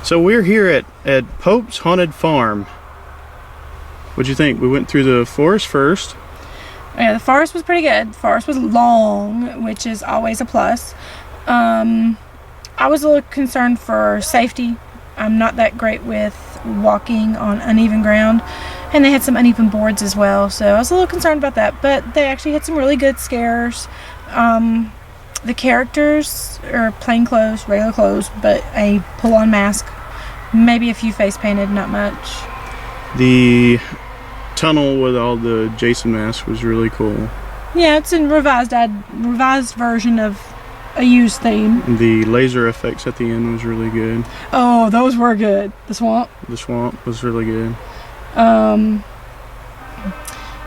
So we're here at Pope's Haunted Farm. What'd you think? We went through the forest first. Yeah, the forest was pretty good. The forest was long, which is always a plus. I was a little concerned for safety. I'm not that great with walking on uneven ground, and they had some uneven boards as well, so I was a little concerned about that, but they actually had some really good scares. The characters are plain clothes, regular clothes, but a pull-on mask, maybe a few face painted, not much. The tunnel with all the Jason masks was really cool. Yeah, it's a revised version of a used theme. The laser effects at the end was really good. Oh, those were good. The swamp Was really good.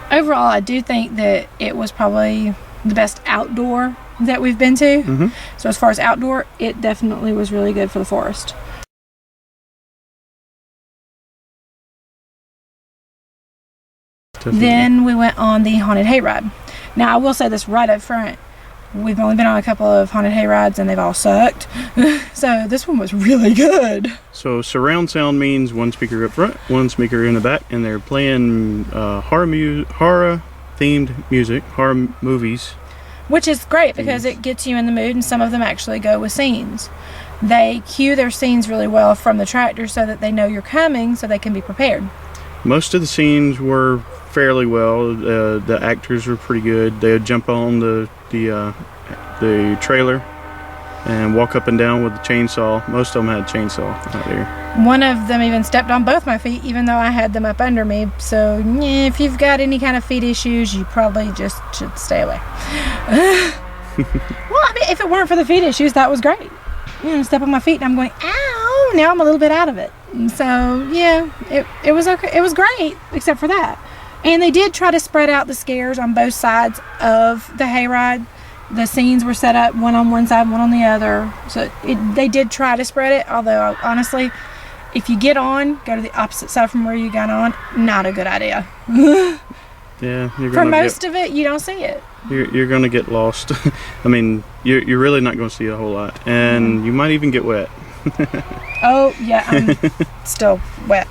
Overall, I do think that it was probably the best outdoor that we've been to. Mm-hmm. So as far as outdoor, it definitely was really good for the forest. Definitely. Then we went on the haunted hayride. Now, I will say this right up front. We've only been on a couple of haunted hayrides and they've all sucked. So this one was really good. So surround sound means one speaker up front, one speaker in the back, and they're playing horror themed music, horror movies. Which is great because it gets you in the mood, and some of them actually go with scenes. They cue their scenes really well from the tractor so that they know you're coming so they can be prepared. Most of the scenes were fairly well. The actors were pretty good. They would jump on the trailer and walk up and down with the chainsaw. Most of them had a chainsaw out there. One of them even stepped on both my feet, even though I had them up under me. So yeah, if you've got any kind of feet issues, you probably just should stay away. Well, I mean, if it weren't for the feet issues, that was great. You know, step on my feet and I'm going, ow, now I'm a little bit out of it. And so yeah, it was okay. It was great, except for that. And they did try to spread out the scares on both sides of the hayride. The scenes were set up, one on one side, one on the other. So they did try to spread it, although honestly, if you get on, go to the opposite side from where you got on, not a good idea. Yeah, for most of it, you don't see it. You're gonna get lost. I mean, you're really not gonna see a whole lot, and you might even get wet. Oh yeah, I'm still wet.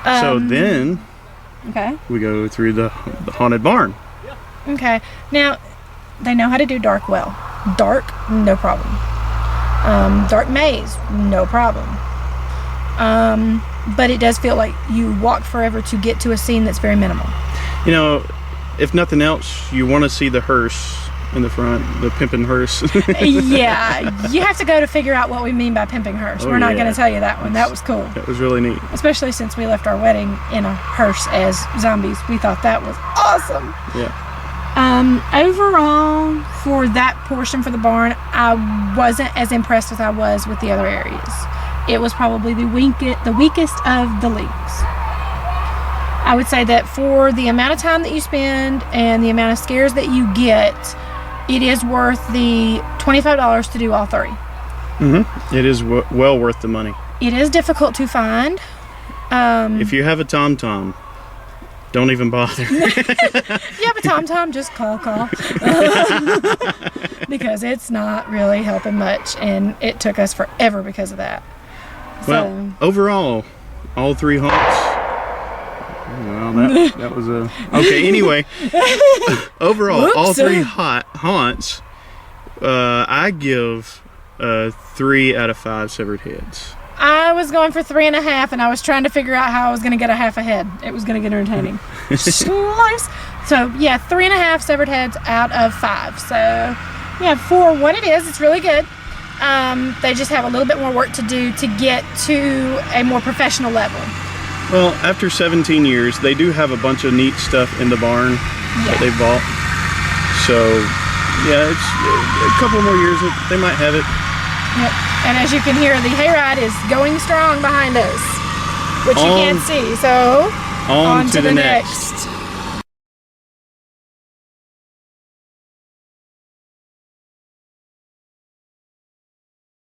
So then, okay, we go through the haunted barn. Okay, now they know how to do dark well. Dark, no problem. Dark maze, no problem. But it does feel like you walk forever to get to a scene that's very minimal. You know, if nothing else, you want to see the hearse in the front, the pimpin' hearse. Yeah, you have to go to figure out what we mean by pimping hearse. We're not going to tell you that one. That was cool. That was really neat. Especially since we left our wedding in a hearse as zombies. We thought that was awesome. Yeah. Overall, for that portion for the barn, I wasn't as impressed as I was with the other areas. It was probably the weakest of the links. I would say that for the amount of time that you spend and the amount of scares that you get, it is worth the $25 to do all three. Mm-hmm. It is well worth the money. It is difficult to find. If you have a TomTom, don't even bother. If you have a TomTom, just call. Because it's not really helping much, and it took us forever because of that. Well, overall, all three haunts. Well, that was a... Okay, anyway. Overall, all three haunts, I give 3 out of 5 severed heads. I was going for 3.5, and I was trying to figure out how I was going to get a half a head. It was going to get entertaining. Slice. So, yeah, 3.5 severed heads out of 5. So, yeah, for what it is, it's really good. They just have a little bit more work to do to get to a more professional level. Well, after 17 years, they do have a bunch of neat stuff in the barn that they bought. So, yeah, it's a couple more years, they might have it. Yep. And as you can hear, the hayride is going strong behind us, which you can't see. So, on to the next.